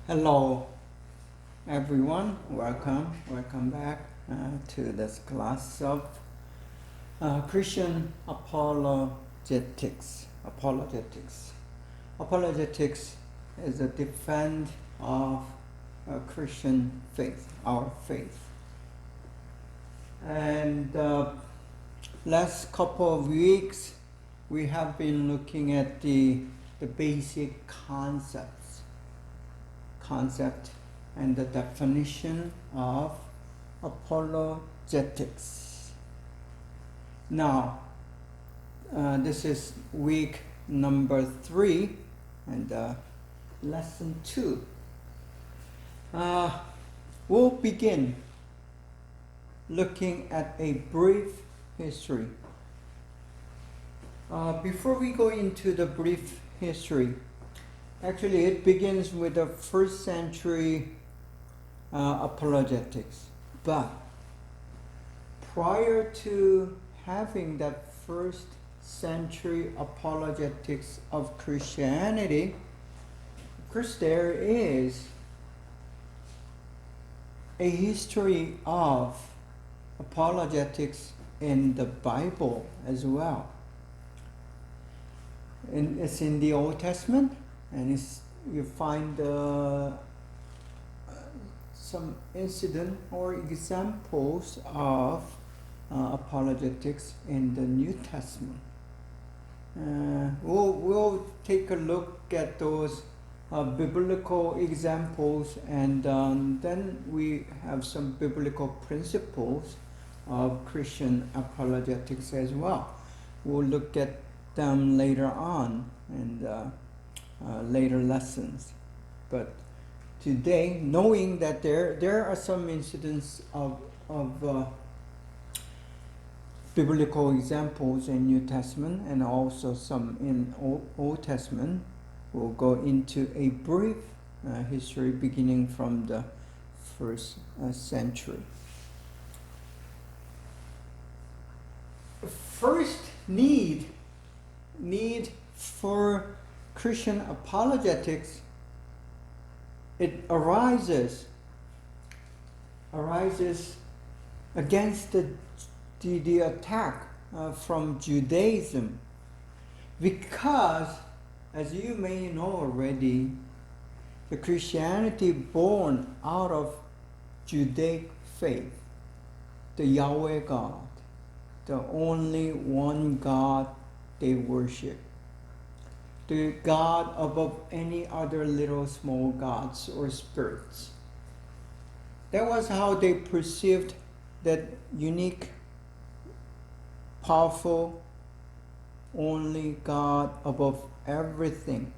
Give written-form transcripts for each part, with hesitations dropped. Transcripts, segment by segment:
Hello, everyone. Welcome back to this class of Christian apologetics. Apologetics is a defense of Christian faith, our faith. And last couple of weeks, we have been looking at the basic concept and the definition of apologetics. Now, this is week number 3 and lesson 2. We'll begin looking at a brief history. Before we go into the brief history, actually, it begins with the first century apologetics. But prior to having that first century apologetics of Christianity, of course, there is a history of apologetics in the Bible as well. And it's in the Old Testament. And you find some incident or examples of apologetics in the New Testament. We'll take a look at those biblical examples, and then we have some biblical principles of Christian apologetics as well. We'll look at them later on and later lessons. But today, knowing that there are some incidents of biblical examples in New Testament and also some in Old Testament, we'll go into a brief history beginning from the first century. First need for Christian apologetics, it arises against the attack from Judaism, because, as you may know already, the Christianity born out of Judaic faith, the Yahweh God, the only one God they worship, the God above any other little small gods or spirits. That was how they perceived that unique, powerful, only God above everything.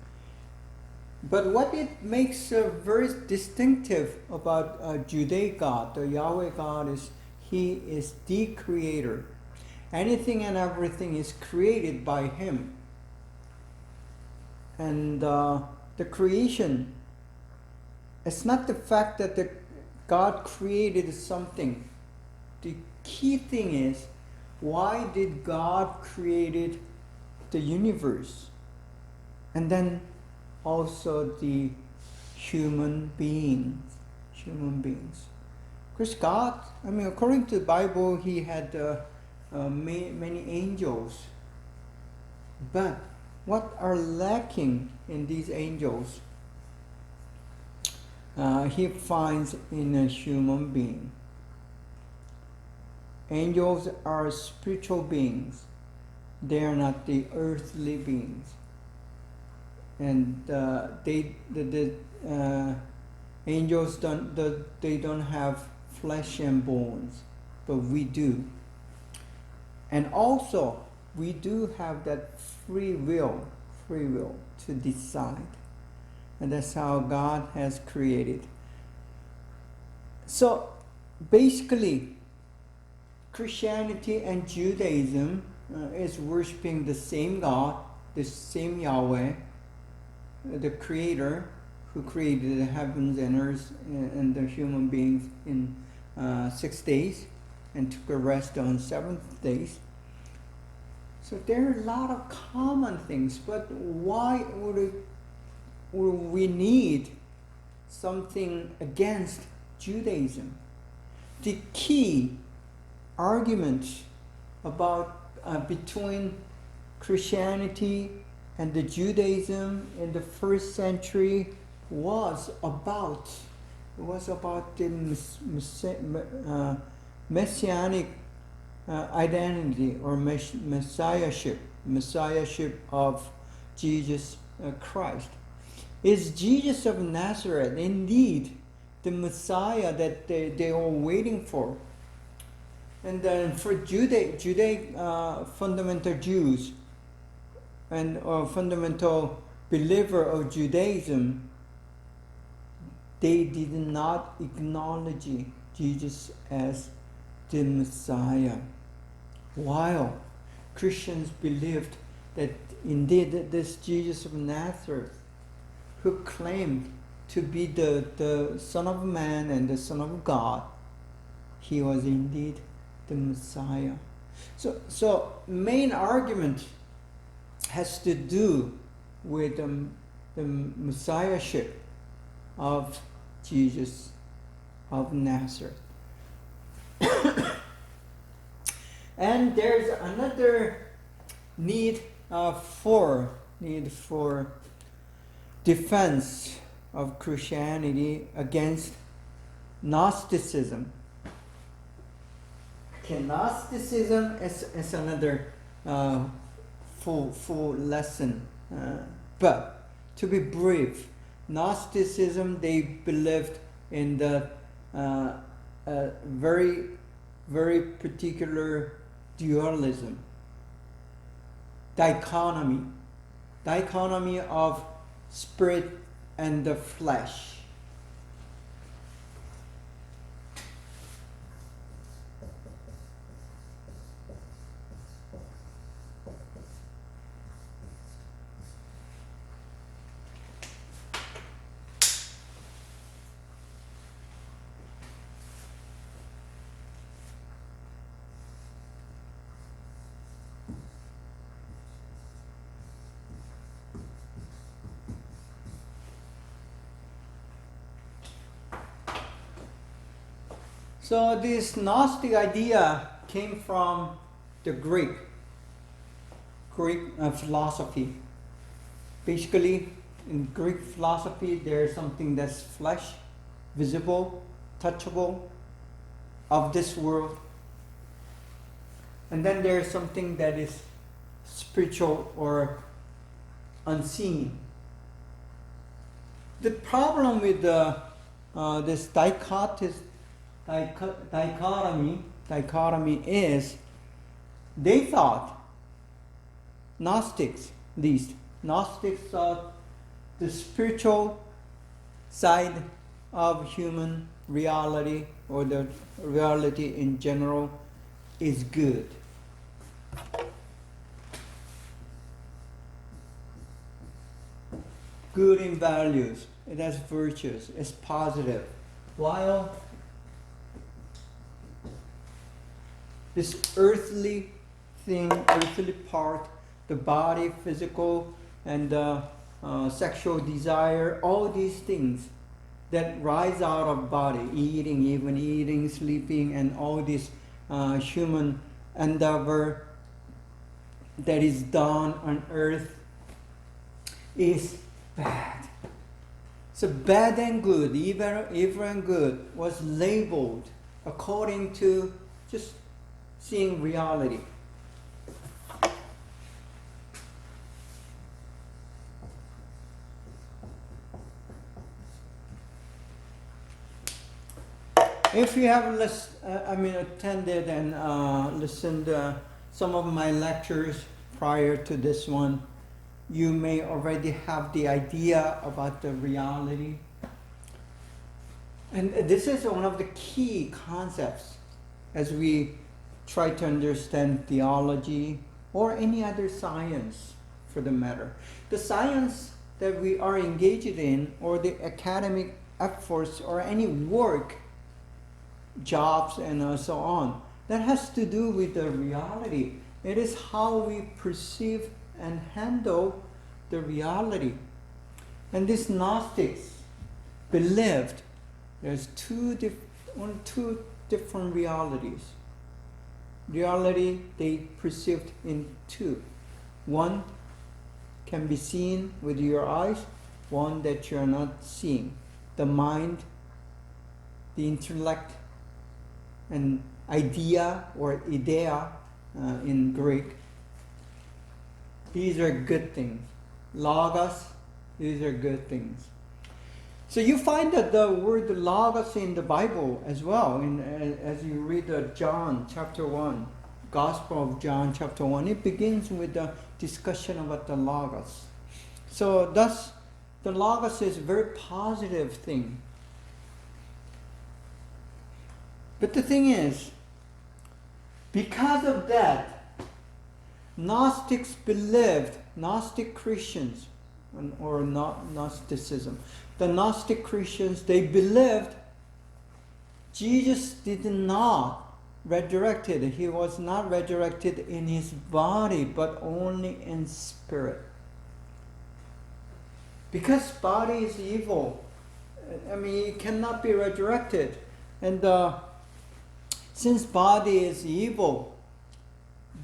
But what it makes very distinctive about Judaic God, the Yahweh God, is He is the creator. Anything and everything is created by Him. And the creation, it's not the fact that God created something. The key thing is, why did God created the universe? And then also the human beings. Because God, according to the Bible, He had many angels. But what are lacking in these angels, He finds in a human being. Angels are spiritual beings. They are not the earthly beings. And the angels don't have flesh and bones, but we do. And also, we do have that free will to decide. And that's how God has created. So, basically, Christianity and Judaism is worshiping the same God, the same Yahweh, the Creator, who created the heavens and earth and the human beings in 6 days and took a rest on 7th days. So there are a lot of common things, but why would we need something against Judaism. The key argument about between Christianity and the Judaism in the first century was about the messianic identity or messiahship of Jesus Christ. Is Jesus of Nazareth indeed the Messiah that they were waiting for? And then for Judaic fundamental Jews and fundamental believer of Judaism, they did not acknowledge Jesus as the Messiah, while Christians believed that indeed this Jesus of Nazareth, who claimed to be the Son of Man and the Son of God, he was indeed the Messiah. So main argument has to do with the messiahship of Jesus of Nazareth. And there's another need for defense of Christianity against Gnosticism. Okay, Gnosticism is another full lesson. But to be brief, Gnosticism, they believed in the very, very particular dualism, dichotomy of spirit and the flesh. So this Gnostic idea came from the Greek philosophy. Basically, in Greek philosophy, there's something that's flesh, visible, touchable, of this world. And then there's something that is spiritual or unseen. The problem with this dichotomy is they thought, Gnostics thought the spiritual side of human reality or the reality in general is good. Good in values, it has virtues, it's positive. While this earthly thing, earthly part, the body, physical, and sexual desire, all these things that rise out of body, eating, sleeping, and all this human endeavor that is done on earth is bad. So bad and good, evil and good was labeled according to just seeing reality. If you have attended and listened to some of my lectures prior to this one, you may already have the idea about the reality. And this is one of the key concepts as we try to understand theology or any other science for the matter. The science that we are engaged in, or the academic efforts, or any work, jobs and so on, that has to do with the reality. It is how we perceive and handle the reality. And these Gnostics, believed there's two different realities. Reality they perceived in two. One can be seen with your eyes, one that you are not seeing. The mind, the intellect, and idea or idea in Greek. These are good things. Logos, these are good things. So you find that the word logos in the Bible as well. As you read John chapter 1, Gospel of John chapter 1, it begins with a discussion about the logos. So thus, the logos is a very positive thing. But the thing is, because of that, Gnostics believed, Gnostic Christians, or Gnosticism, the Gnostic Christians, they believed Jesus did not resurrected. He was not resurrected in his body, but only in spirit. Because body is evil, I mean, it cannot be resurrected. And since body is evil,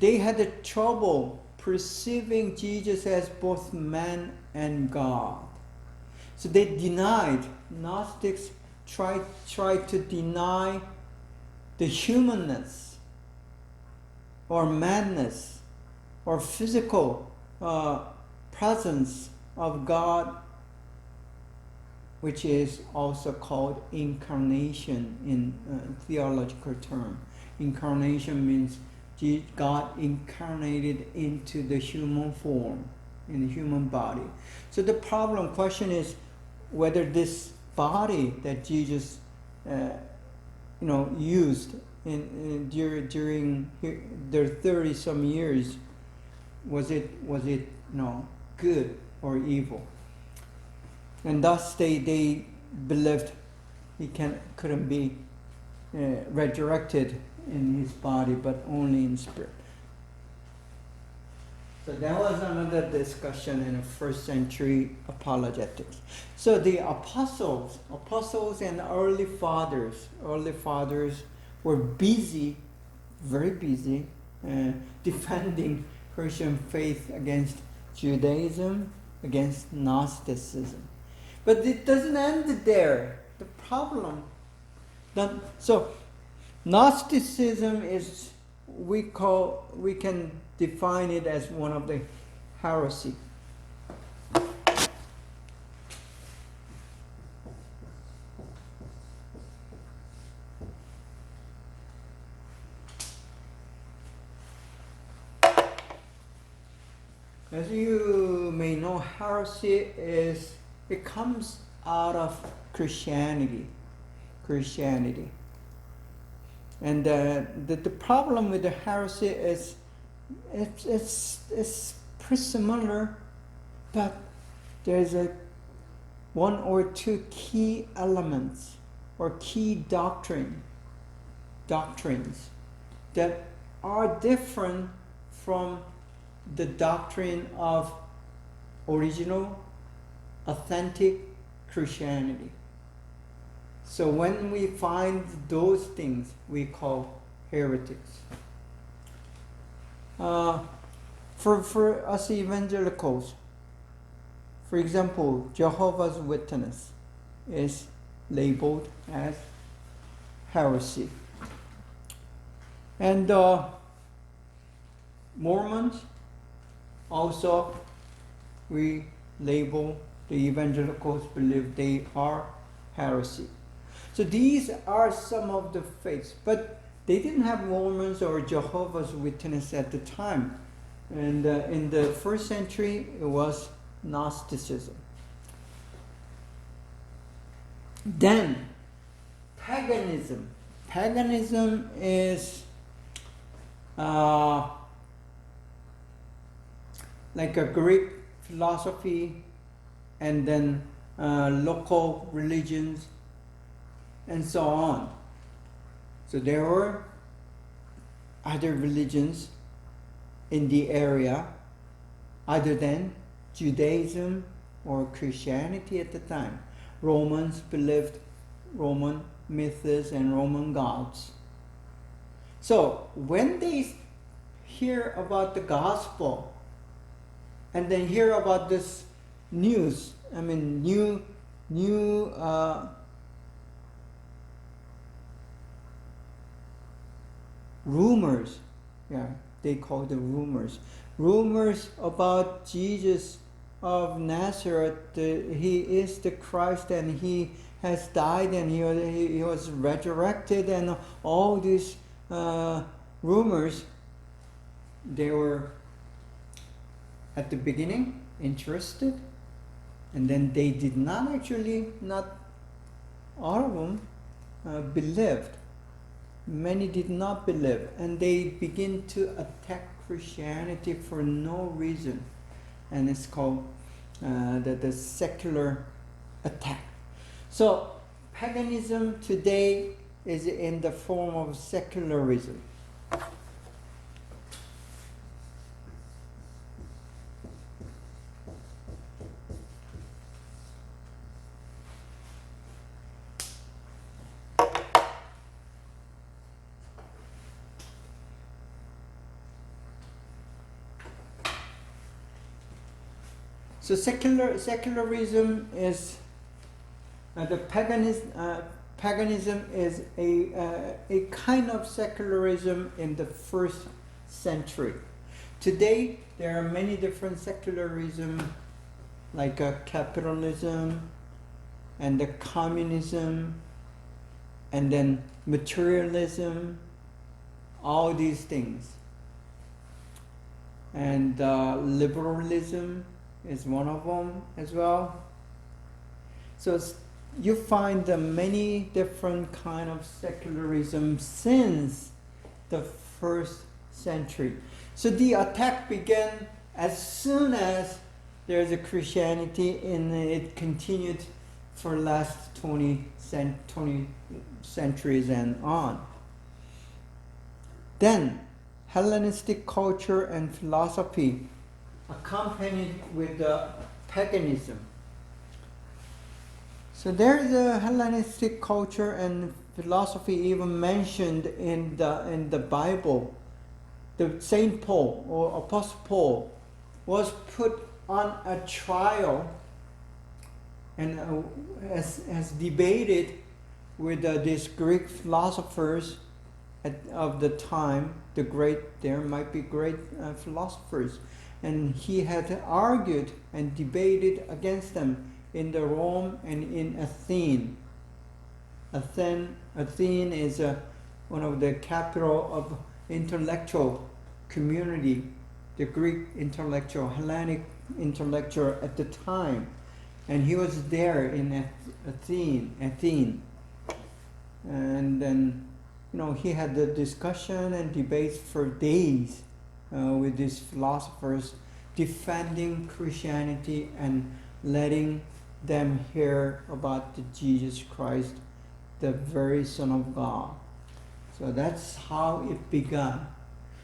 they had the trouble perceiving Jesus as both man and God. So they denied, Gnostics tried to deny the humanness or madness or physical presence of God, which is also called incarnation in theological term. Incarnation means God incarnated into the human form, in the human body. So the question is whether this body that Jesus used during their 30-some years, was it good or evil? And thus they believed he couldn't be resurrected in his body, but only in spirit. So that was another discussion in the first century apologetics. So the apostles and early fathers were busy, very busy, defending Christian faith against Judaism, against Gnosticism. But it doesn't end there. The problem. So Gnosticism is, we can define it as one of the heresy. As you may know, heresy comes out of Christianity. And the problem with the heresy is it's pretty similar, but there's one or two key elements or key doctrines that are different from the doctrine of original, authentic Christianity. So when we find those things, we call heretics. For us evangelicals, for example, Jehovah's Witness is labeled as heresy. And Mormons also, we label the evangelicals, believe they are heresy. So these are some of the faiths, but they didn't have Mormons or Jehovah's Witness at the time. And in the first century, it was Gnosticism. Then, paganism. Paganism is like a Greek philosophy, and then local religions, and so on. So there were other religions in the area other than Judaism or Christianity at the time. Romans believed Roman myths and Roman gods. So when they hear about the gospel and then hear about this news, new rumors, they call the rumors about Jesus of Nazareth. He is the Christ, and he has died, and he was resurrected, and all these rumors, they were at the beginning interested, and then they did not all of them believed. Many did not believe, and they begin to attack Christianity for no reason, and it's called the secular attack. So paganism today is in the form of secularism. So secularism is paganism is a kind of secularism in the first century. Today there are many different secularism, like capitalism and the communism and then materialism, all these things. And liberalism is one of them as well. So you find many different kind of secularism since the first century. So the attack began as soon as there's a Christianity, and it continued for last 20 centuries and on. Then Hellenistic culture and philosophy accompanied with the paganism. So there's a Hellenistic culture and philosophy even mentioned in the Bible. The Saint Paul or Apostle Paul was put on a trial and has debated with these Greek philosophers of the time. There might be great philosophers. And he had argued and debated against them in the Rome and in Athens. Athens is one of the capital of intellectual community, the Greek intellectual, Hellenic intellectual at the time. And he was there in Athens. And then, he had the discussion and debates for days with these philosophers, defending Christianity and letting them hear about the Jesus Christ, the very Son of God. So that's how it began.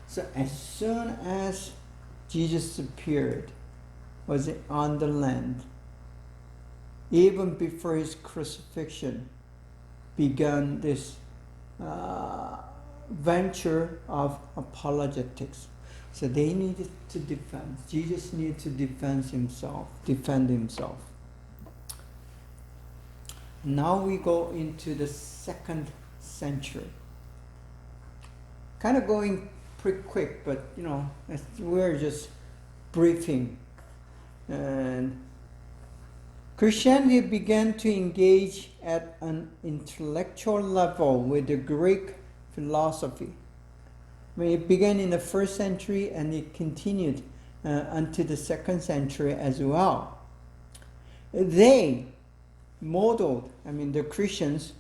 So as soon as Jesus appeared, was on the land, even before his crucifixion, began this venture of apologetics. So they needed to defend. Jesus needed to defend himself. Now we go into the second century. Kind of going pretty quick, but we're just briefing. And Christianity began to engage at an intellectual level with the Greek philosophy. It began in the first century and it continued until the second century as well. They modeled, the Christians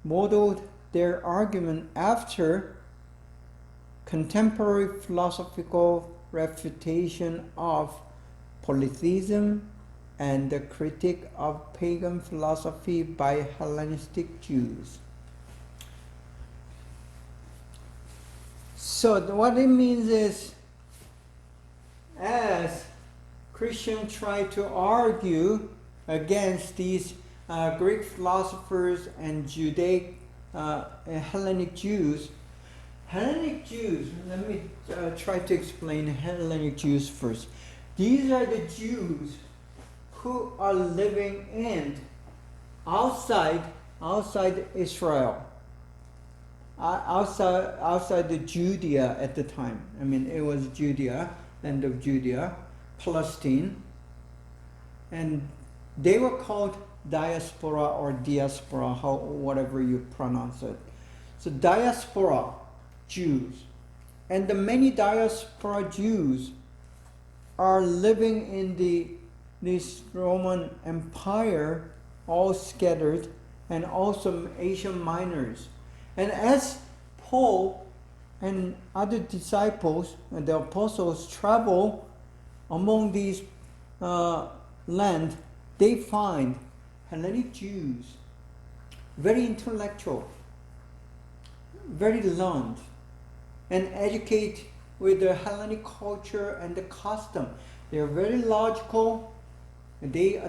modeled their argument after contemporary philosophical refutation of polytheism and the critique of pagan philosophy by Hellenistic Jews. So what it means is, as Christians try to argue against these Greek philosophers and Judaic Hellenic Jews. Hellenic Jews, let me try to explain Hellenic Jews first. These are the Jews who are living in outside Israel, outside the Judea at the time. I mean, it was Judea, land of Judea, Palestine, and they were called diaspora or diaspora, whatever you pronounce it. So diaspora Jews, and the many diaspora Jews are living in this Roman Empire, all scattered, and also Asian minors. And as Paul and other disciples, the apostles, travel among these land, they find Hellenic Jews very intellectual, very learned, and educated with the Hellenic culture and the custom. They are very logical. They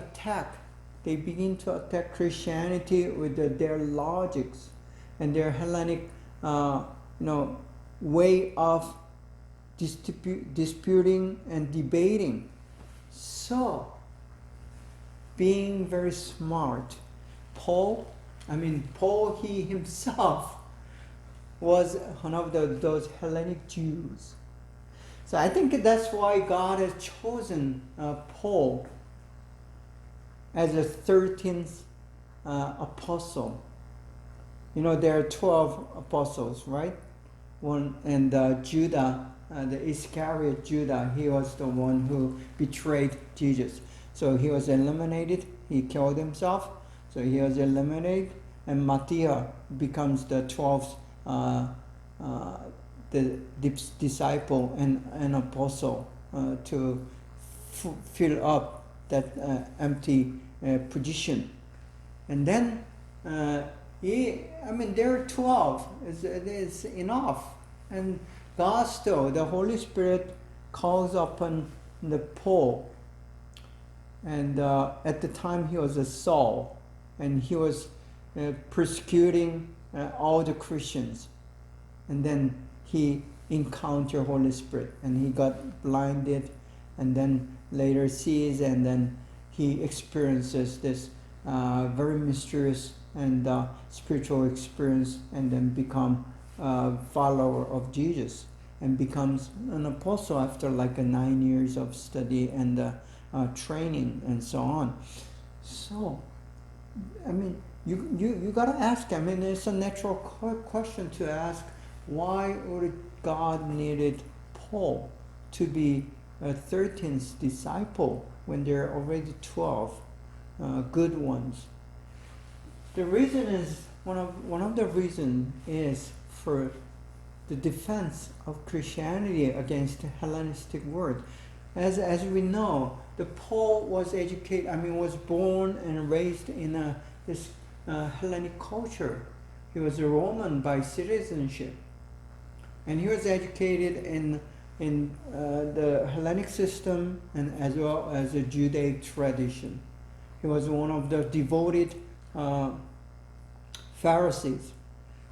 begin to attack Christianity with their logics and their Hellenic way of disputing and debating. So, being very smart, Paul, he himself was one of those Hellenic Jews. So I think that's why God has chosen Paul as a 13th apostle. You know, there are 12 apostles, right? One, and Judah, the Iscariot Judah, he was the one who betrayed Jesus. So he was eliminated. He killed himself. So he was eliminated. And Matthias becomes the 12th the disciple and apostle to fill up that empty position. And then there are 12. It's enough. And God still, the Holy Spirit calls upon the Paul. And at the time he was a Saul, and he was persecuting all the Christians. And then he encountered Holy Spirit, and he got blinded, and then later sees, and then he experiences this very mysterious and spiritual experience, and then become a follower of Jesus, and becomes an apostle after like 9 years of study and training and so on. So, you gotta ask. It's a natural question to ask. Why would God needed Paul to be a 13th disciple when there are already 12 good ones? The reason is one of the reasons is for the defense of Christianity against the Hellenistic world. As we know, the Paul was was born and raised in this Hellenic culture. He was a Roman by citizenship, and he was educated in the Hellenic system and as well as the Judaic tradition. He was one of the devoted Pharisees.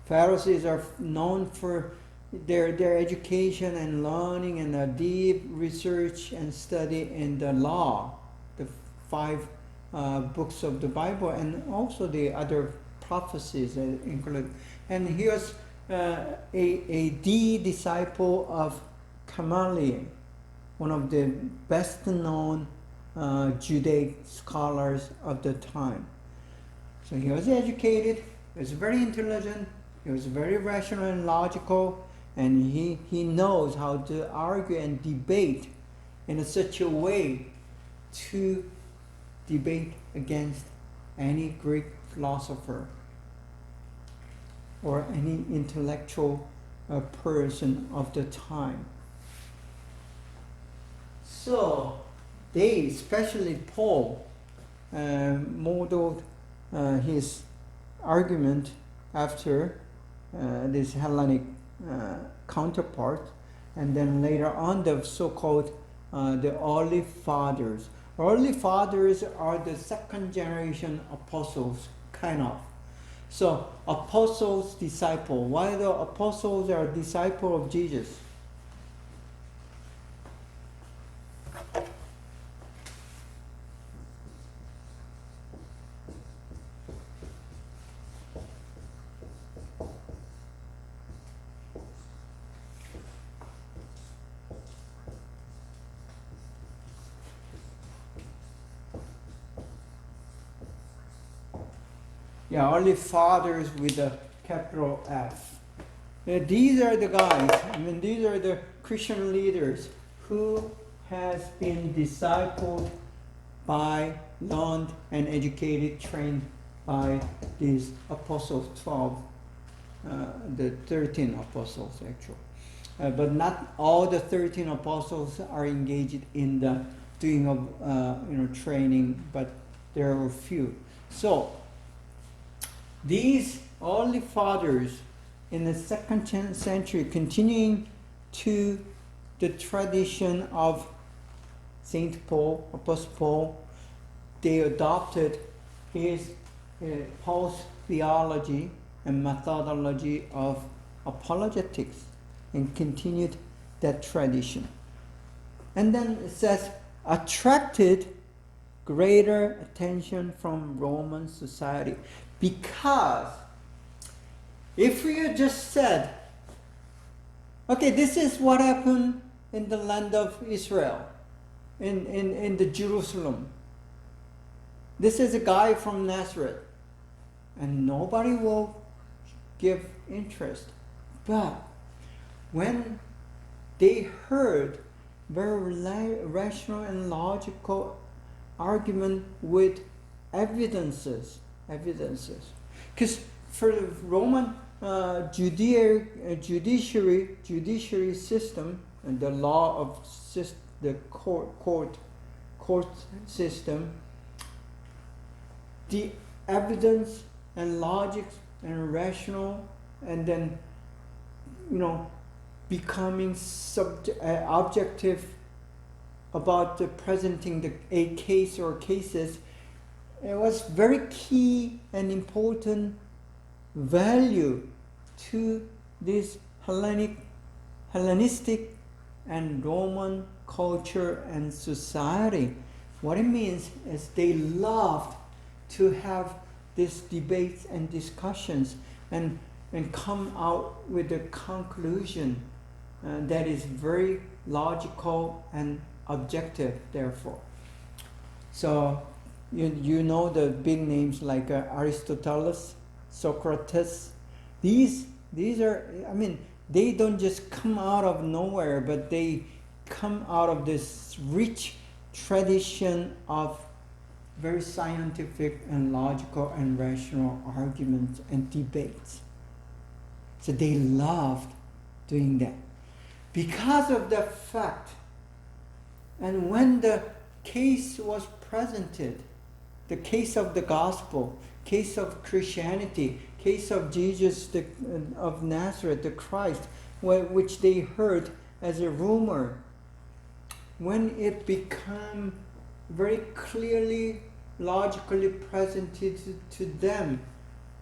Pharisees are known for their education and learning and deep research and study in the law, the 5 books of the Bible, and also the other prophecies included. And he was a disciple of Gamaliel, one of the best known Judaic scholars of the time. So he was educated, he was very intelligent, he was very rational and logical, and he knows how to argue and debate in such a way to debate against any Greek philosopher or any intellectual person of the time. So they, especially Paul, modeled his argument after this Hellenic counterpart, and then later on the so-called the early fathers. Early fathers are the second generation apostles, kind of. So apostles, disciple. Why the apostles are disciple of Jesus? Yeah, early fathers with a capital F. These are the guys, these are the Christian leaders who has been discipled by, learned, and educated, trained by these apostles, 12, the 13 apostles actually. But not all the 13 apostles are engaged in the doing of training, but there are a few. So these early fathers in the second century, continuing to the tradition of Saint Paul, Apostle Paul, they adopted Paul's theology and methodology of apologetics and continued that tradition. And then it says, attracted greater attention from Roman society. Because if you just said, okay, this is what happened in the land of Israel, in the Jerusalem. This is a guy from Nazareth. And nobody will give interest. But when they heard very rational and logical argument with evidences, because for the Roman judiciary system and the law of the court system, the evidence and logic and rational, and then becoming objective about presenting a case or cases, it was very key and important value to this Hellenistic and Roman culture and society. What it means is they loved to have these debates and discussions and come out with a conclusion that is very logical and objective, therefore. So you know the big names like Aristotle, Socrates. These are, they don't just come out of nowhere, but they come out of this rich tradition of very scientific and logical and rational arguments and debates. So they loved doing that. Because of that fact, and when the case was presented, the case of the gospel, case of Christianity, case of Jesus of Nazareth, the Christ, which they heard as a rumor, when it became very clearly, logically presented to them,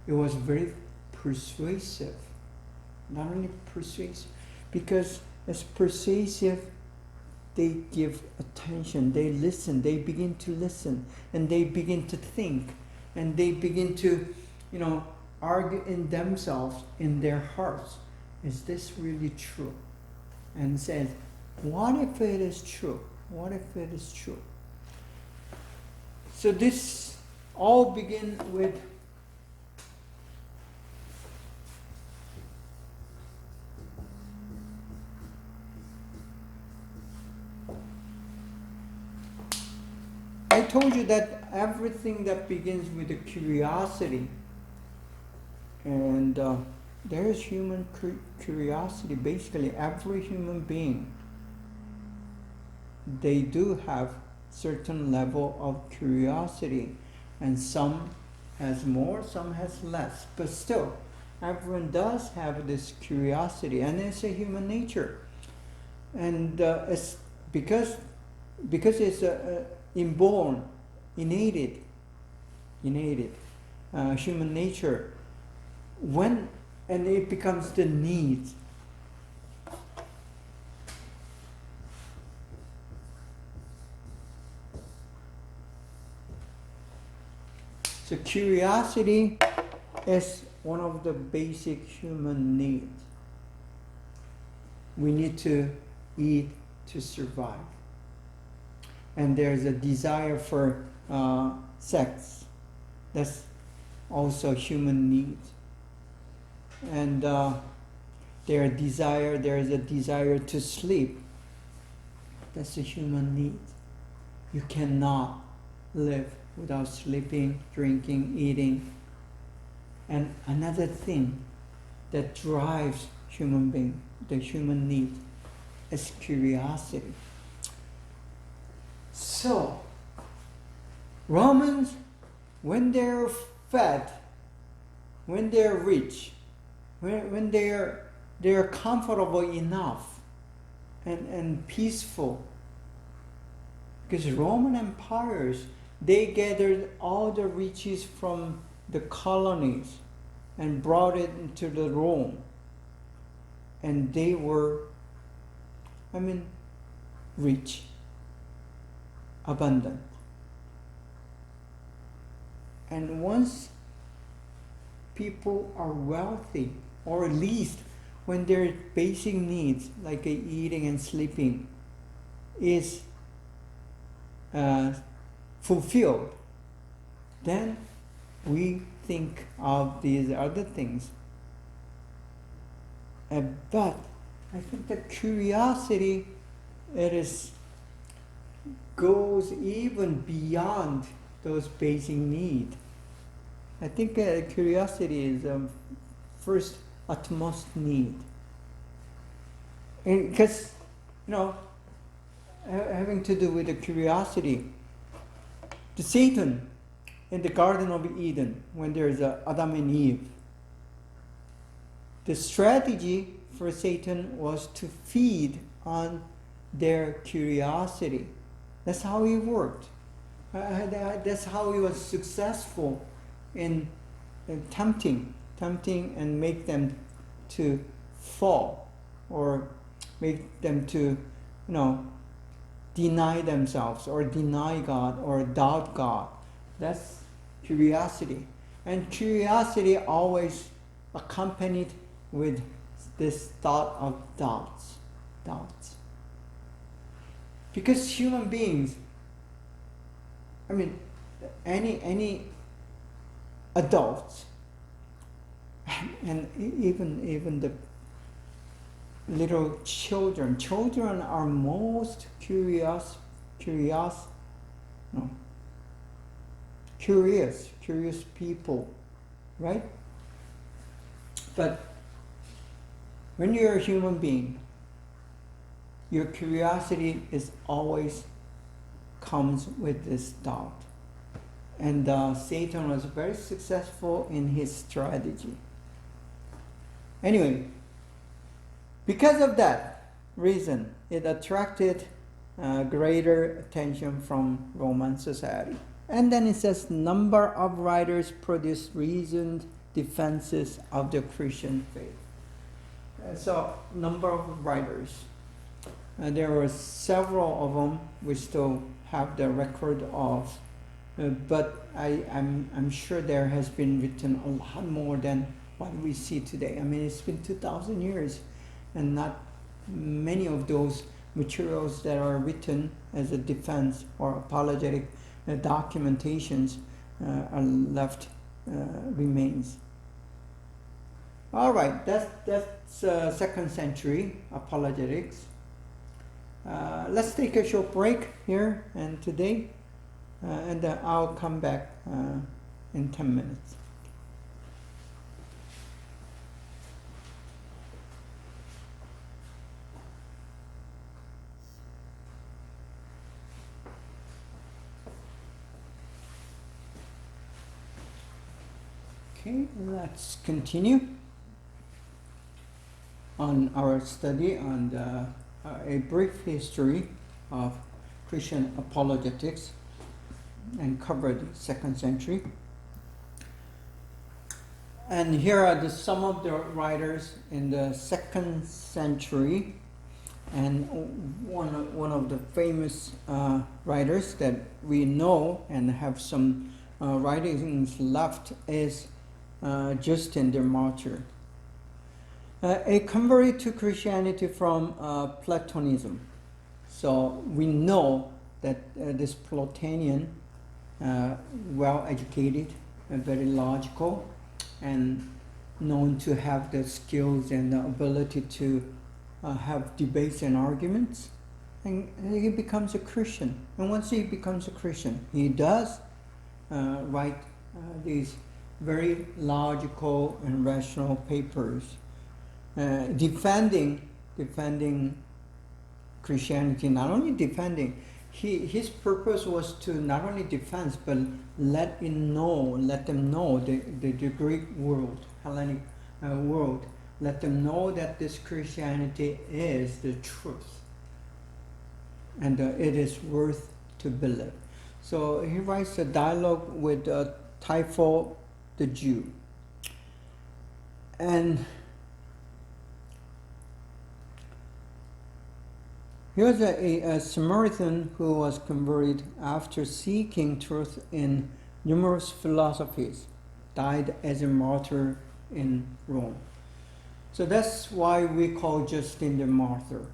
it was very persuasive. Not only persuasive, because as persuasive, they give attention, they listen, they begin to listen, and they begin to think, and they begin to, argue in themselves, in their hearts. Is this really true? And says, what if it is true? What if it is true? So this all begins with I told you that everything that begins with a curiosity, and there is human curiosity. Basically, every human being, they do have certain level of curiosity, and some has more, some has less, but still, everyone does have this curiosity, and it's a human nature, and it's because it's inborn, innate human nature. And it becomes the need. So curiosity is one of the basic human needs. We need to eat to survive. And there's a desire for sex. That's also human need. And there is a desire to sleep. That's a human need. You cannot live without sleeping, drinking, eating. And another thing that drives human being, the human need, is curiosity. So, Romans, when they're fed, when they're rich, when they're comfortable enough and peaceful, because Roman empires, they gathered all the riches from the colonies and brought it into the Rome. And they were, rich, abundant. And once people are wealthy, or at least when their basic needs, like eating and sleeping, is fulfilled, then we think of these other things. But I think the curiosity, goes even beyond those basic needs. I think curiosity is first utmost need. And because, having to do with the curiosity, the Satan in the Garden of Eden, when there's Adam and Eve, the strategy for Satan was to feed on their curiosity. That's how he worked. That's how he was successful in tempting and make them to fall, or make them to, deny themselves or deny God or doubt God. That's curiosity. And curiosity always accompanied with this thought of doubts. Because human beings, any adults, and even the little children are most curious people, right? But when you're a human being, your curiosity is always comes with this doubt. And Satan was very successful in his strategy. Anyway, because of that reason, it attracted greater attention from Roman society. And then it says, number of writers produced reasoned defenses of the Christian faith. So, number of writers. There were several of them we still have the record of, but I'm sure there has been written a lot more than what we see today. It's been 2,000 years, and not many of those materials that are written as a defense or apologetic documentations are left remains. All right, that's 2nd century apologetics. Let's take a short break here and today, and I'll come back in 10 minutes. Okay, let's continue on our study on a brief history of Christian apologetics. and covered 2nd century. And here are some of the writers in the 2nd century. And one of the famous writers that we know and have some writings left is Justin the Martyr. A convert to Christianity from Platonism. So we know that this Platonian, well-educated, very logical, and known to have the skills and the ability to have debates and arguments, and he becomes a Christian. And once he becomes a Christian, he does write these very logical and rational papers, defending Christianity. Not only defending, his purpose was to not only defend, but let them know the Greek world, Hellenic world, let them know that this Christianity is the truth, and it is worth to believe. So he writes a dialogue with Typho the Jew. And here's a Samaritan who was converted after seeking truth in numerous philosophies, died as a martyr in Rome. So that's why we call Justin the Martyr.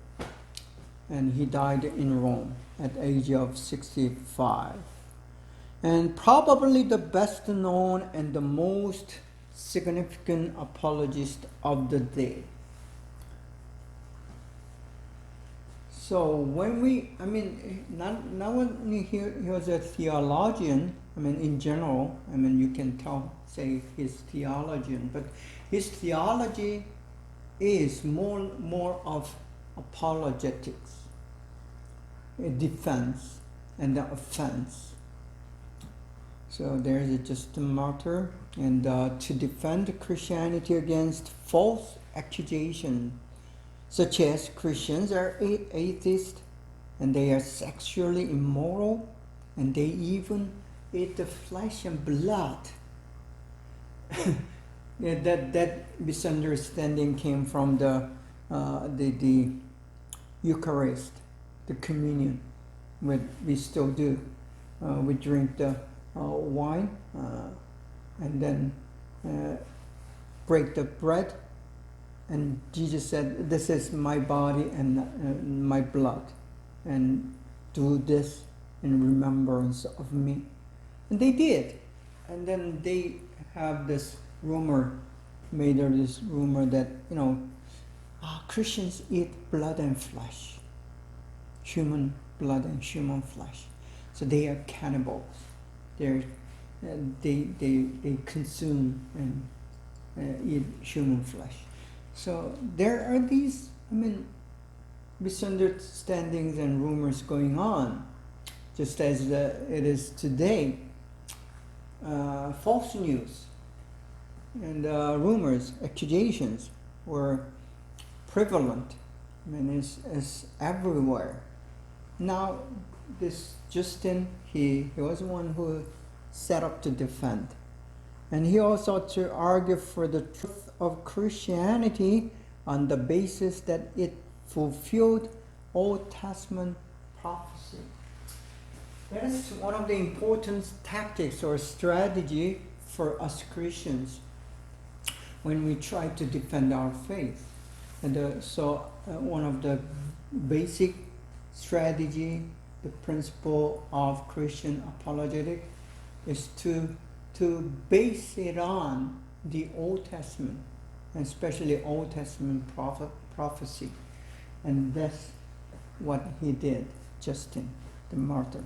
And he died in Rome at the age of 65. And probably the best known and the most significant apologist of the day. So when not only he was a theologian, in general, you can say he's theologian, but his theology is more of apologetics, a defense and the offense. So there's a Justin Martyr, and to defend Christianity against false accusation, such as Christians are atheists, and they are sexually immoral, and they even eat the flesh and blood. Yeah, that misunderstanding came from the Eucharist, the communion. We still do. We drink the wine and then break the bread. And Jesus said, "This is my body and my blood, and do this in remembrance of me." And they did. And then they have this rumor that, Christians eat blood and flesh, human blood and human flesh. So they are cannibals. They consume and eat human flesh. So there are these, misunderstandings and rumors going on, just as it is today. False news and rumors, accusations were prevalent. It's everywhere. Now, this Justin, he was the one who set up to defend. And he also to argue for the truth of Christianity on the basis that it fulfilled Old Testament prophecy. That is one of the important tactics or strategy for us Christians when we try to defend our faith. And so one of the basic strategy, the principle of Christian apologetic, is to base it on the Old Testament, and especially Old Testament prophecy. And that's what he did, Justin the Martyr.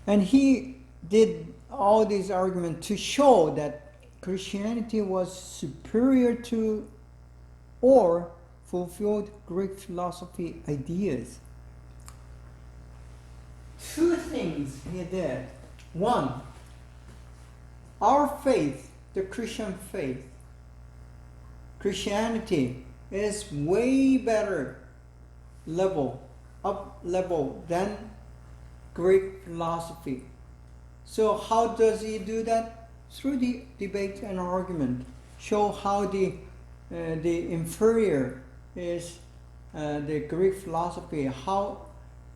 And he did all these arguments to show that Christianity was superior to or fulfilled Greek philosophy ideas. Two things he did. One, our faith, the Christian faith, Christianity is way better up level than Greek philosophy. So how does he do that? Through the debate and argument. Show how the inferior is the Greek philosophy, how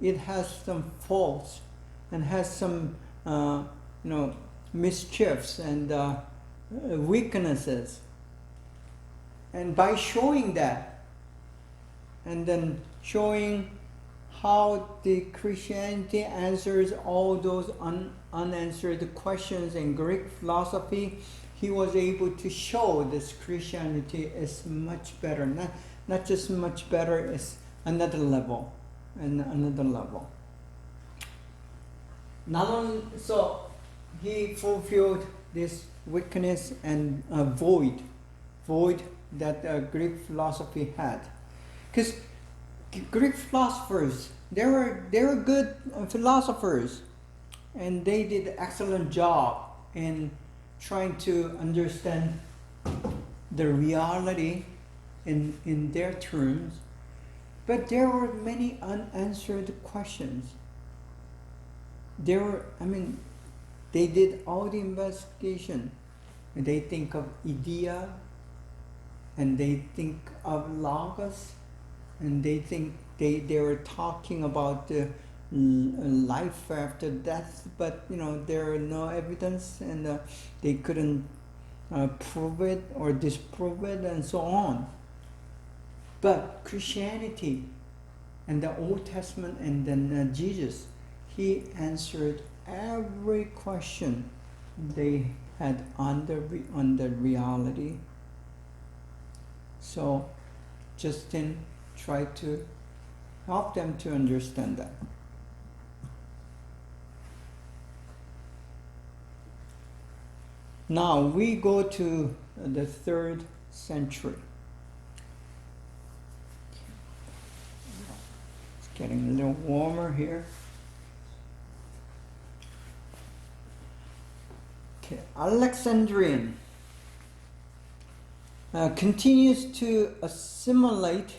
it has some faults and has some mischiefs and weaknesses. And by showing that, and then showing how the Christianity answers all those unanswered questions in Greek philosophy, he was able to show this Christianity is much better. Not just much better, it's another level. And another level. Not only so, he fulfilled this weakness and void that Greek philosophy had. Because Greek philosophers, they were good philosophers, and they did an excellent job in trying to understand the reality in their terms. But there were many unanswered questions. They did all the investigation. They think of idea, and they think of logos, and they think they were talking about the life after death, but there are no evidence, and they couldn't prove it or disprove it, and so on. But Christianity and the Old Testament and then Jesus, he answered every question they had on the reality. So Justin tried to help them to understand that. Now we go to the 3rd century. It's getting a little warmer here. Okay, Alexandrian continues to assimilate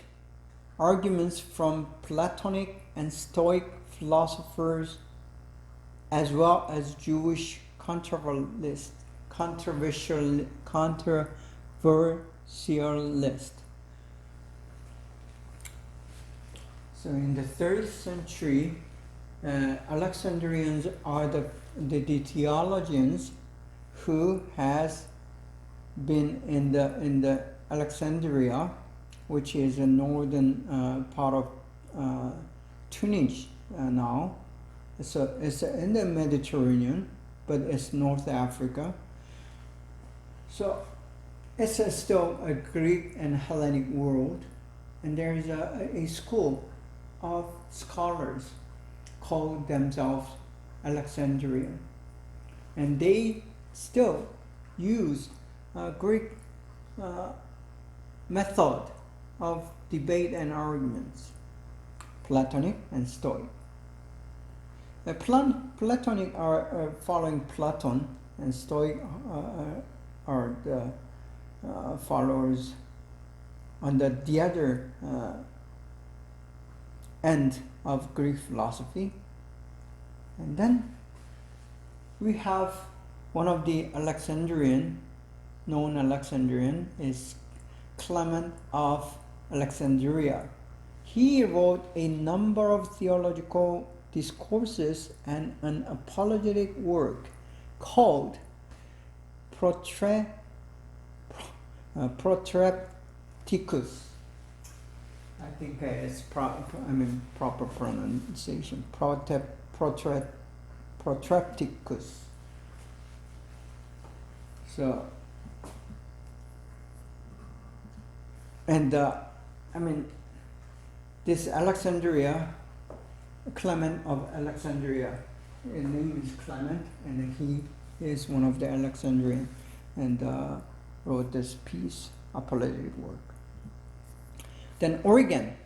arguments from Platonic and Stoic philosophers, as well as Jewish controversialists. So in the 3rd century, Alexandrians are the theologians who has been in the Alexandria, which is the northern part of Tunisia now. So it's in the Mediterranean, but it's North Africa. So it's still a Greek and Hellenic world, and there is a school of scholars called themselves Alexandrian, and they still use Greek method of debate and arguments, Platonic and Stoic. The Platonic are following Platon, and Stoic are the followers on the other end of Greek philosophy. And then we have one of the known Alexandrian is Clement of Alexandria. He wrote a number of theological discourses and an apologetic work called Protrepticus. I think it's proper pronunciation. Protrepticus. So, and this Alexandria, Clement of Alexandria, his name is Clement, and he is one of the Alexandrian, and wrote this piece, apologetic work. Then Origen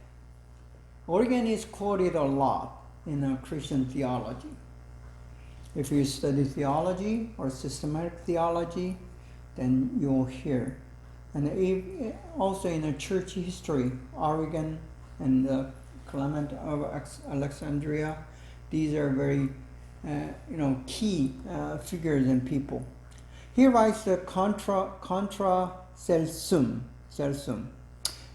is quoted a lot in Christian theology. If you study theology or systematic theology, then you'll hear. And also in a church history, Origen and Clement of Alexandria, these are very key figures and people. He writes the contra celsum.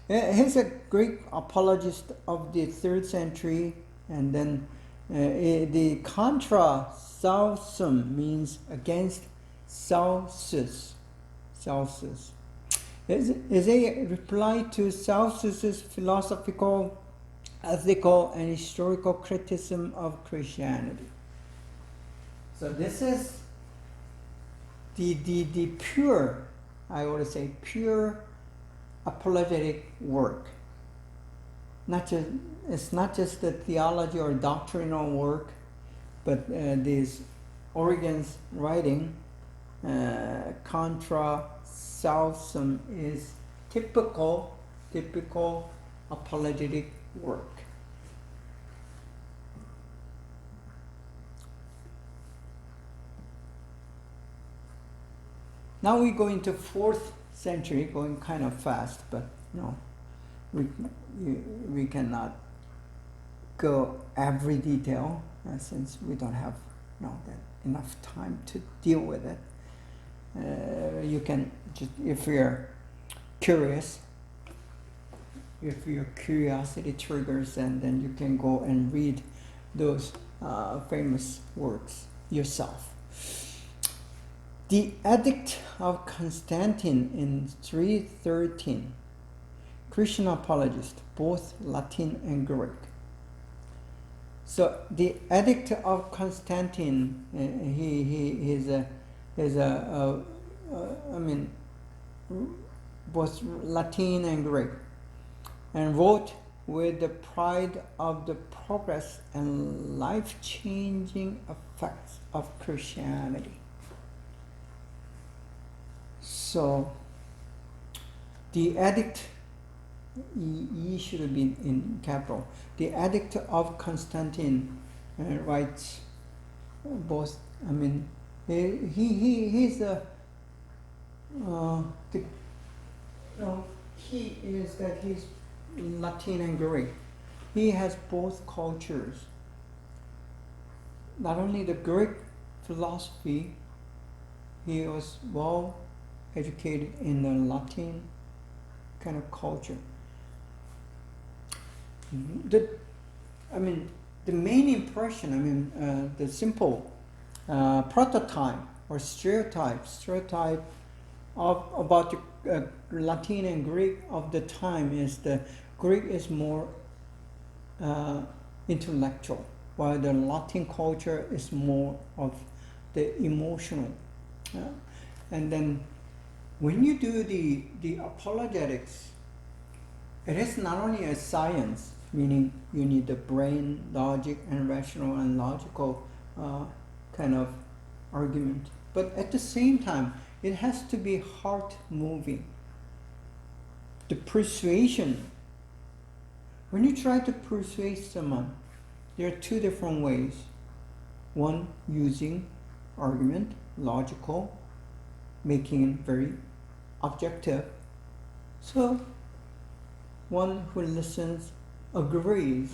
He's a Greek apologist of the 3rd century, and then the contra celsum means against Celsus. Is a reply to Celsus's philosophical, ethical, and historical criticism of Christianity. So this is the pure, I would say, pure apologetic work. It's not just the theology or doctrinal work, but this Origen's writing, contra celsum, is typical apologetic work. Now we go into 4th century, going kind of fast, but we cannot go every detail since we don't have enough time to deal with it. You can just, if you're curious, if your curiosity triggers, and then you can go and read those famous works yourself. The Edict of Constantine in 313, Christian apologist, both Latin and Greek. So the Edict of Constantine, he is both Latin and Greek, and wrote with the pride of the progress and life-changing effects of Christianity. So the edict, E should be in capital. The Edict of Constantine writes both. He's the key is that he's Latin and Greek. He has both cultures. Not only the Greek philosophy, he was well educated in the Latin kind of culture. The main impression, the simple prototype or stereotype about the Latin and Greek of the time is the Greek is more intellectual, while the Latin culture is more of the emotional. And then when you do the apologetics, it is not only a science, meaning you need the brain, logic, and rational and logical kind of argument, but at the same time, it has to be heart-moving. The persuasion, when you try to persuade someone, there are two different ways. One, using argument, logical, making it very objective. So one who listens agrees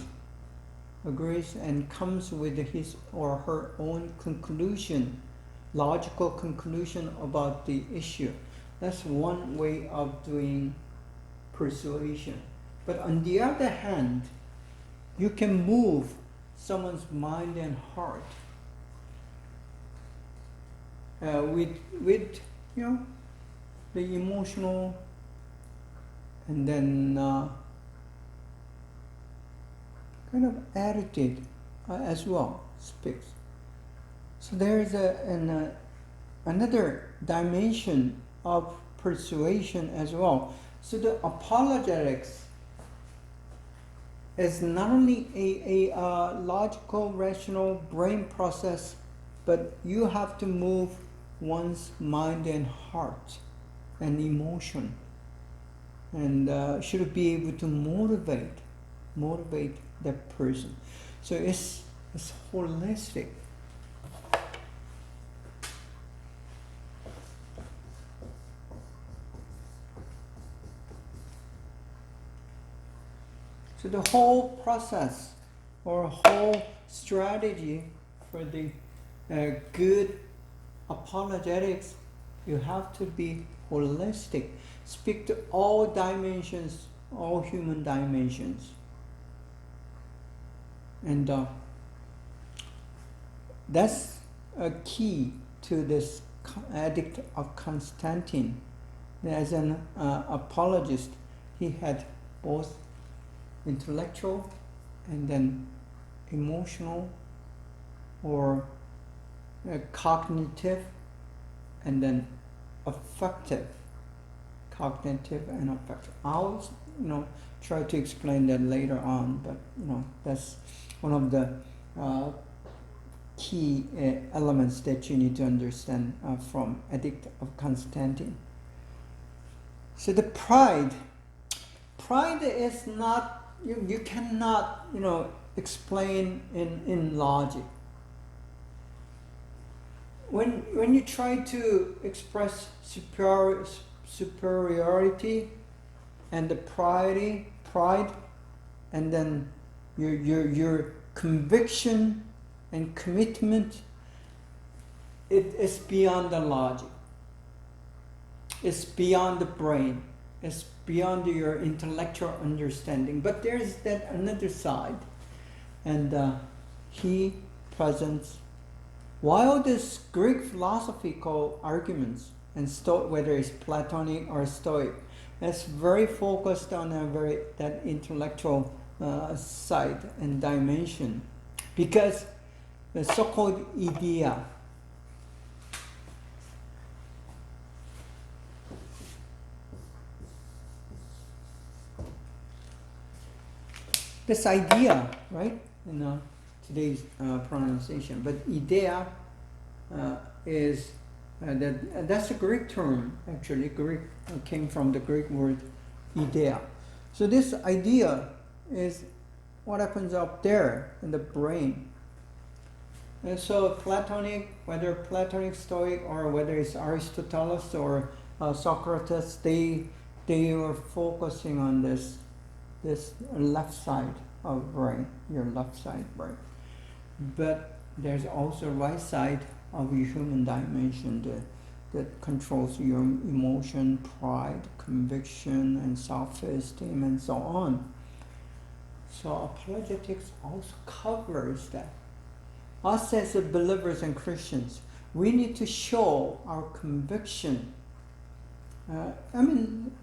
and comes with his or her own conclusion, logical conclusion about the issue. That's one way of doing persuasion. But on the other hand, you can move someone's mind and heart with the emotional, and then kind of attitude as well speaks. So there is another dimension of persuasion as well. So the apologetics is not only a logical, rational brain process, but you have to move one's mind and heart and emotion, and should be able to motivate that person. So it's holistic. So the whole process or whole strategy for the good apologetics, you have to be holistic. Speak to all dimensions, all human dimensions. And that's a key to this Edict of Constantine. As an apologist, he had both intellectual and then emotional or cognitive and then affective. Cognitive and affective. I'll try to explain that later on, but that's one of the key elements that you need to understand from Edict of Constantine. So the pride is not, you cannot explain in logic. When you try to express superiority and the pride, and then your conviction and commitment, it is beyond the logic. It's beyond the brain. It's beyond your intellectual understanding. But there's that another side, and he presents. While this Greek philosophical arguments and whether it's Platonic or Stoic, it's very focused on that intellectual side and dimension, because the so-called idea, this idea, right? Today's pronunciation, but idea is that's a Greek term. Actually, Greek came from the Greek word idea. So this idea is what happens up there in the brain. And so Platonic, whether Platonic, Stoic, or whether it's Aristotle or Socrates, they were focusing on this left side of brain, your left side brain. But there's also right side of your human dimension that controls your emotion, pride, conviction, and self-esteem, and so on. So apologetics also covers that. Us as believers and Christians, we need to show our conviction.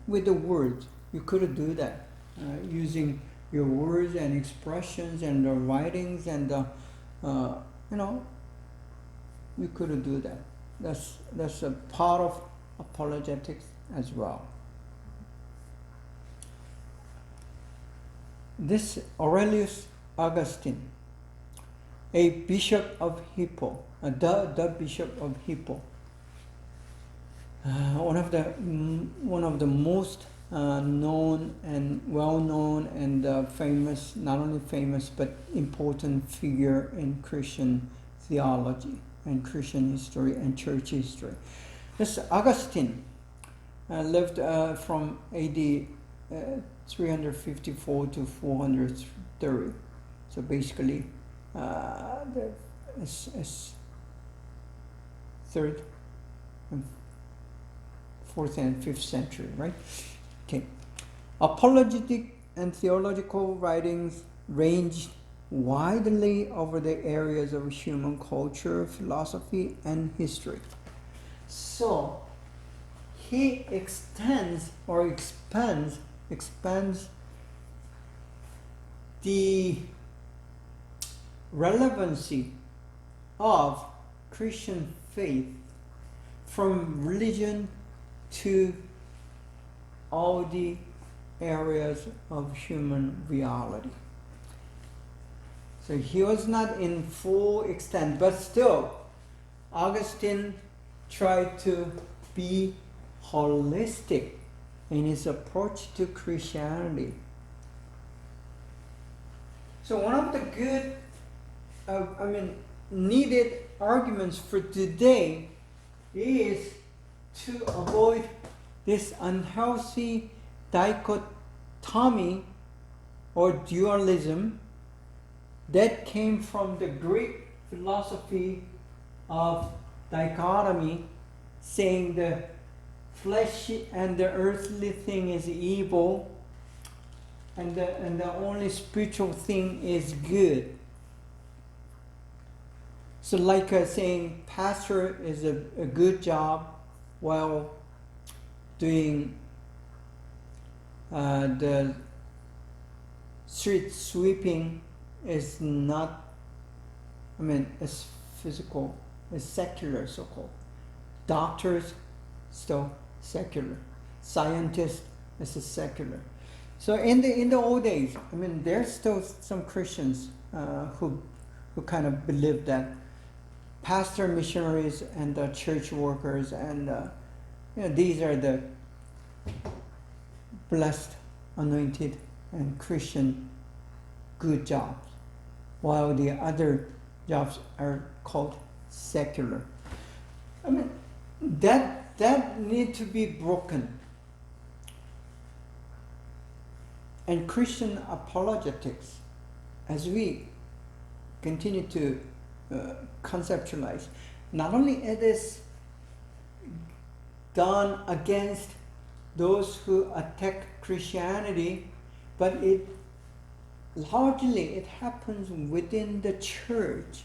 With the words, you could do that using your words and expressions and the writings, and we could do that. That's a part of apologetics as well. This Aurelius Augustine, a bishop of Hippo, the bishop of Hippo, one of the most known and well-known and famous, not only famous but important figure in Christian theology and Christian history and church history. This Augustine lived from AD 354 to 430. So basically, the third, fourth, and fifth century, right? Okay. Apologetic and theological writings ranged widely over the areas of human culture, philosophy, and history. So he extends or expands the relevancy of Christian faith from religion to all the areas of human reality. So he was not in full extent, but still, Augustine tried to be holistic in his approach to Christianity. So one of the good, needed arguments for today is to avoid this unhealthy dichotomy or dualism that came from the Greek philosophy of dichotomy, saying the flesh and the earthly thing is evil, and the only spiritual thing is good. So like saying pastor is a good job while doing the street sweeping is not, it's physical, it's secular, so-called. Doctors, still secular. Scientists, is secular. So in the old days, there's still some Christians who kind of believe that pastor, missionaries, and the church workers, and these are the blessed, anointed, and Christian good jobs, while the other jobs are called secular. That need to be broken. And Christian apologetics, as we continue to conceptualize, not only it is done against those who attack Christianity, but largely it happens within the church,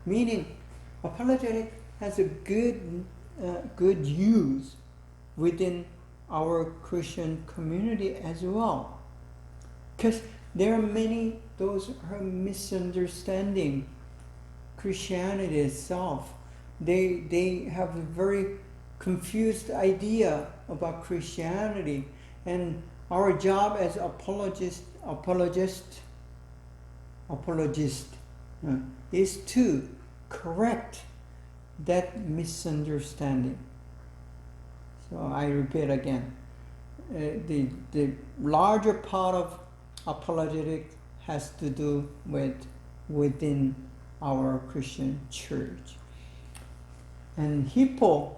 meaning apologetics has a good use within our Christian community as well. Because there are many those who are misunderstanding Christianity itself. They have a very confused idea about Christianity, and our job as apologist is to correct that misunderstanding. So I repeat again, the larger part of apologetics has to do with within our Christian church. And Hippo,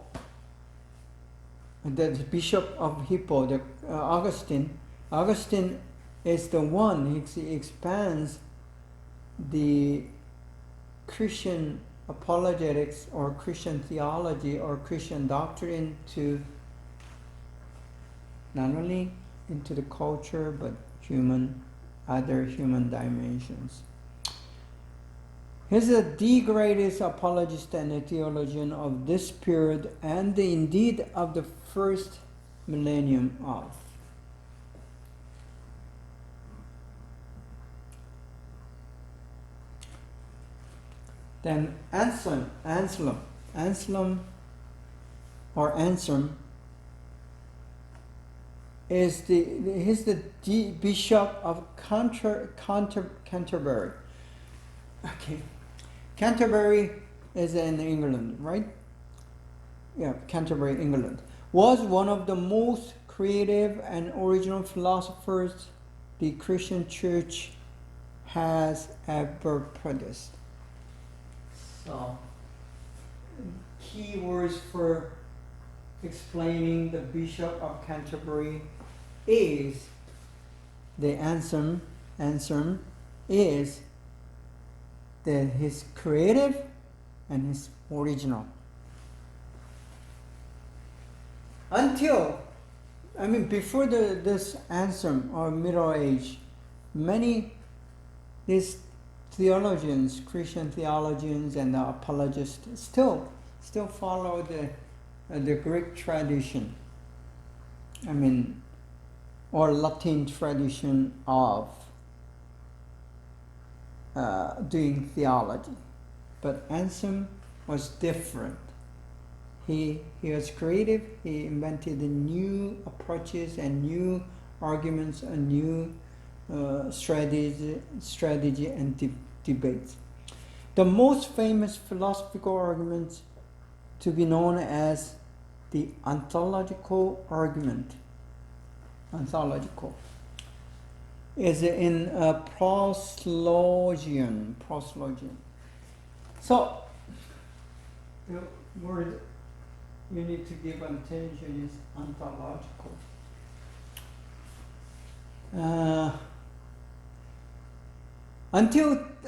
the bishop of Hippo, Augustine is the one, he expands the Christian apologetics or Christian theology or Christian doctrine to not only into the culture but other human dimensions. He's the greatest apologist and a theologian of this period and indeed of the first millennium of. Then Anselm is he's the Bishop of Canterbury. Okay, Canterbury is in England, right? Yeah, Canterbury, England. Was one of the most creative and original philosophers the Christian Church has ever produced. So, key words for explaining the Bishop of Canterbury is the Anselm is his creative and his original. Before this Anselm or Middle Age, these theologians, Christian theologians and the apologists still follow the Greek tradition, or Latin tradition of doing theology. But Anselm was different. He was creative. He invented new approaches and new arguments and new strategy and debates. The most famous philosophical arguments to be known as the ontological argument. Ontological is in proslogion. So the word you need to give attention is ontological.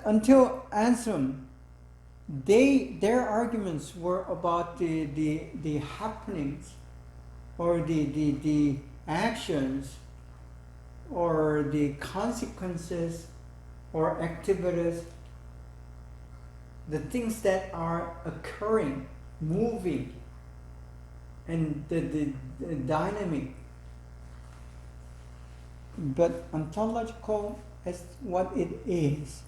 Until Anselm, their arguments were about the happenings or the actions or the consequences or activities, the things that are occurring, moving, and the dynamic. But ontological is what it is.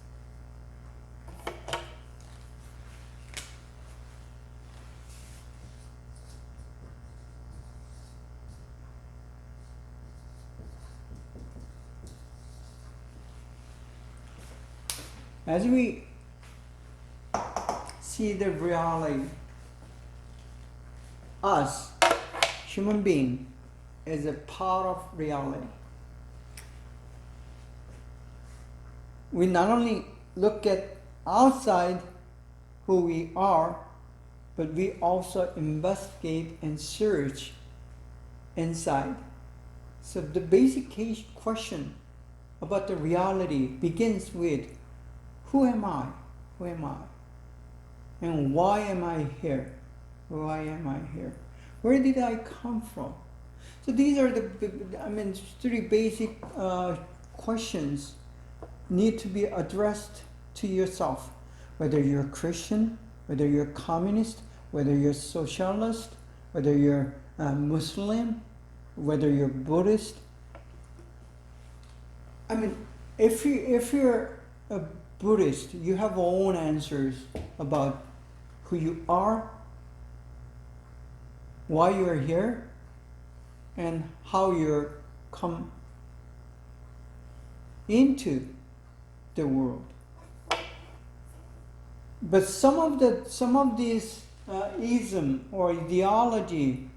As we see the reality, us, human being, is a part of reality. We not only look at outside who we are, but we also investigate and search inside. So the basic question about the reality begins with, who am I? Who am I? And why am I here? Why am I here? Where did I come from? So these are three basic questions need to be addressed to yourself. Whether you're a Christian, whether you're a communist, whether you're a socialist, whether you're a Muslim, whether you're Buddhist. If you're a Buddhist, you have own answers about who you are, why you are here, and how you come into the world. But some of these ism or ideology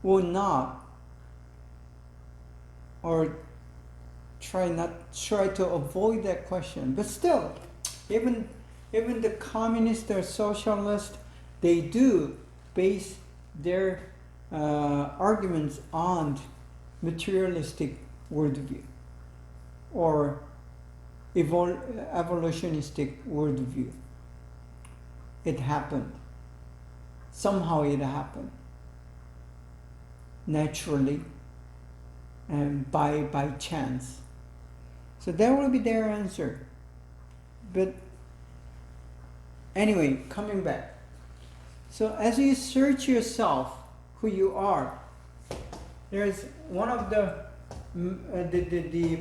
will not, or try to avoid that question. But still, even the communist or socialist, they do base their arguments on materialistic worldview or evolutionistic worldview. It happened. Somehow it happened. Naturally and by chance. So that will be their answer. But anyway, coming back. So as you search yourself, who you are, there's one of the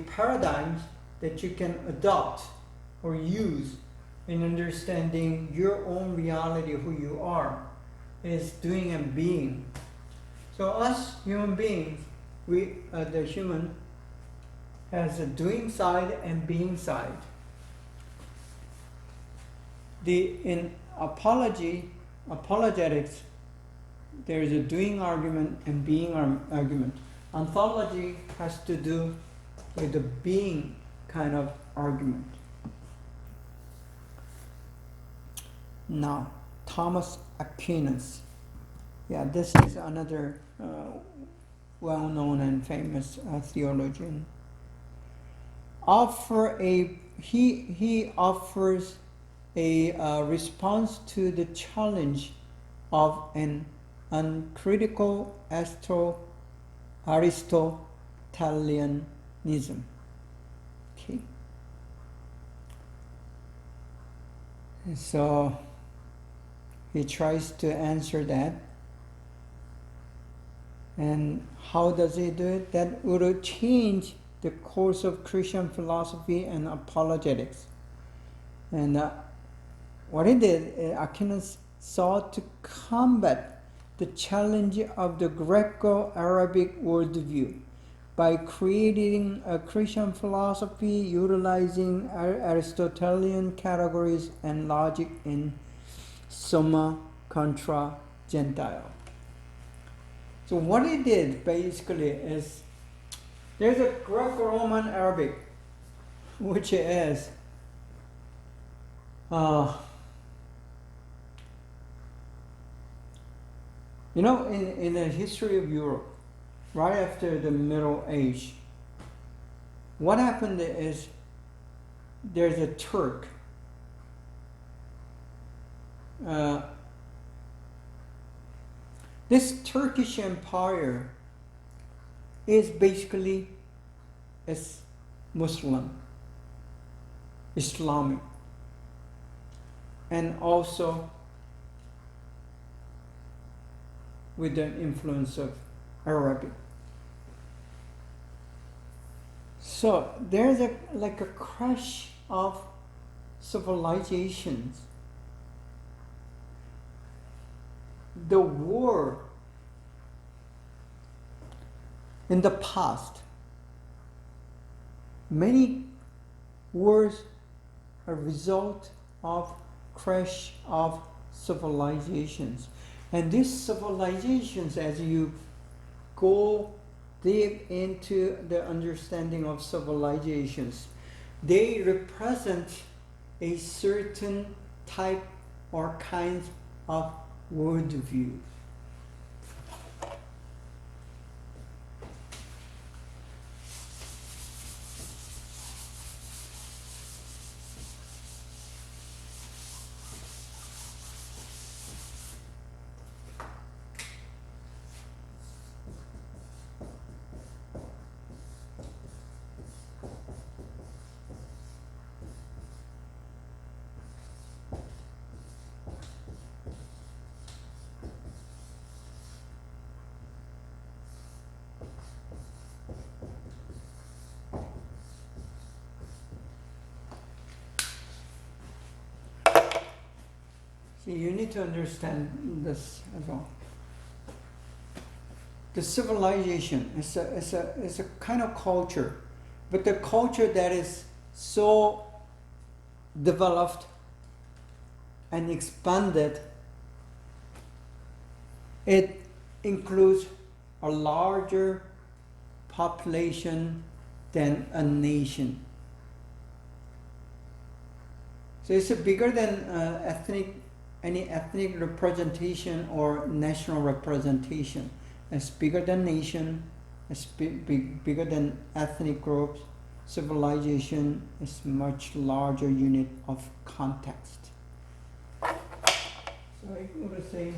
paradigms that you can adopt or use in understanding your own reality, who you are, is doing and being. So us human beings, we the human has a doing side and being side. In apologetics, there is a doing argument and being argument. Ontology has to do with the being kind of argument. Now, Thomas Aquinas. Yeah, this is another well-known and famous theologian. He offers a response to the challenge of an uncritical Aristotelianism. Okay. And so he tries to answer that. And how does he do it? That would change the course of Christian philosophy and apologetics. And what he did, Aquinas sought to combat the challenge of the Greco-Arabic worldview by creating a Christian philosophy utilizing Aristotelian categories and logic in summa contra gentile. So what he did basically is, there's a Greco-Roman Arabic, which is in the history of Europe, right after the Middle Age, what happened is there's a Turk this Turkish Empire is basically as Muslim, Islamic, and also with the influence of Arabic. So there's like a crash of civilizations. The war in the past, many wars are a result of crash of civilizations. And these civilizations, as you go deep into the understanding of civilizations, they represent a certain type or kind of worldview. You need to understand this as well. The civilization is a kind of culture, but the culture that is so developed and expanded, it includes a larger population than a nation. So it's bigger than any ethnic representation or national representation. It's bigger than nation, it's bigger than ethnic groups. Civilization is much larger unit of context. So I'm going to say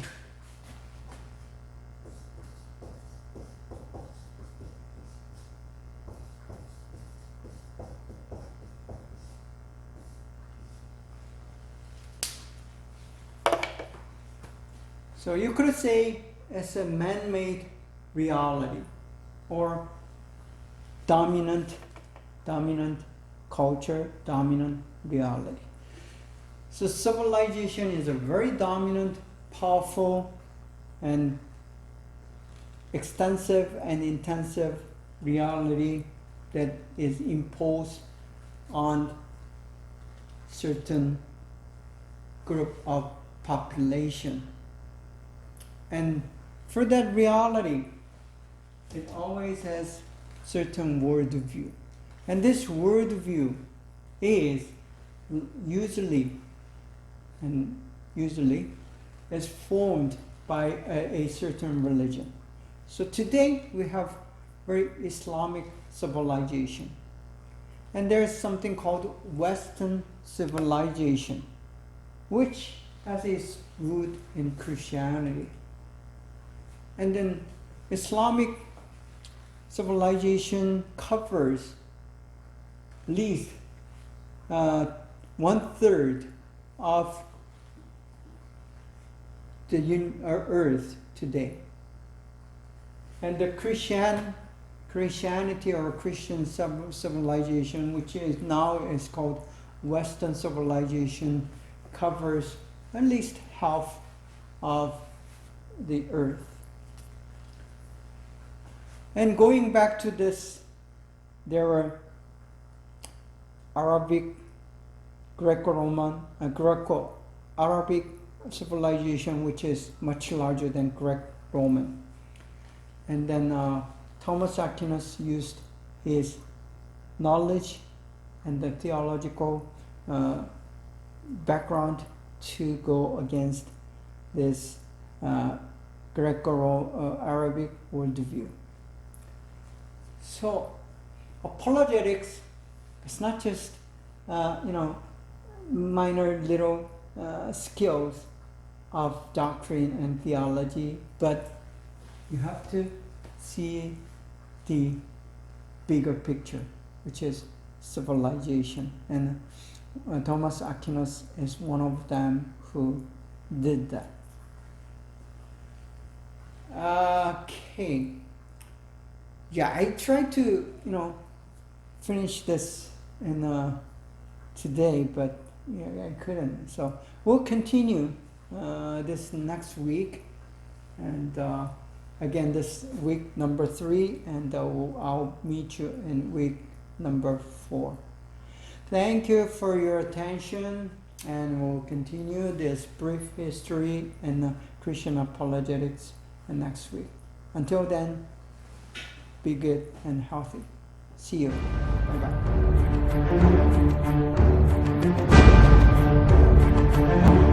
so you could say it's a man-made reality or dominant culture, dominant reality. So civilization is a very dominant, powerful, and extensive and intensive reality that is imposed on certain group of population. And for that reality, it always has certain worldview. And this worldview is usually is formed by a certain religion. So today we have very Islamic civilization. And there's something called Western civilization, which has its root in Christianity. And then Islamic civilization covers at least 1/3 of the earth today. And the Christianity or Christian civilization, which is now is called Western civilization, covers at least half of the earth. And going back to this, there were Arabic, Greco-Roman, Greco-Arabic civilization, which is much larger than Greco-Roman. And then Thomas Aquinas used his knowledge and the theological background to go against this Greco-Arabic worldview. So apologetics is not just minor little skills of doctrine and theology, but you have to see the bigger picture, which is civilization. And Thomas Aquinas is one of them who did that. Okay. Yeah, I tried to, finish this in today, but I couldn't. So we'll continue this next week, and again this week number 3, and I'll meet you in week number 4. Thank you for your attention, and we'll continue this brief history in Christian apologetics next week. Until then, be good and healthy. See you. Bye-bye.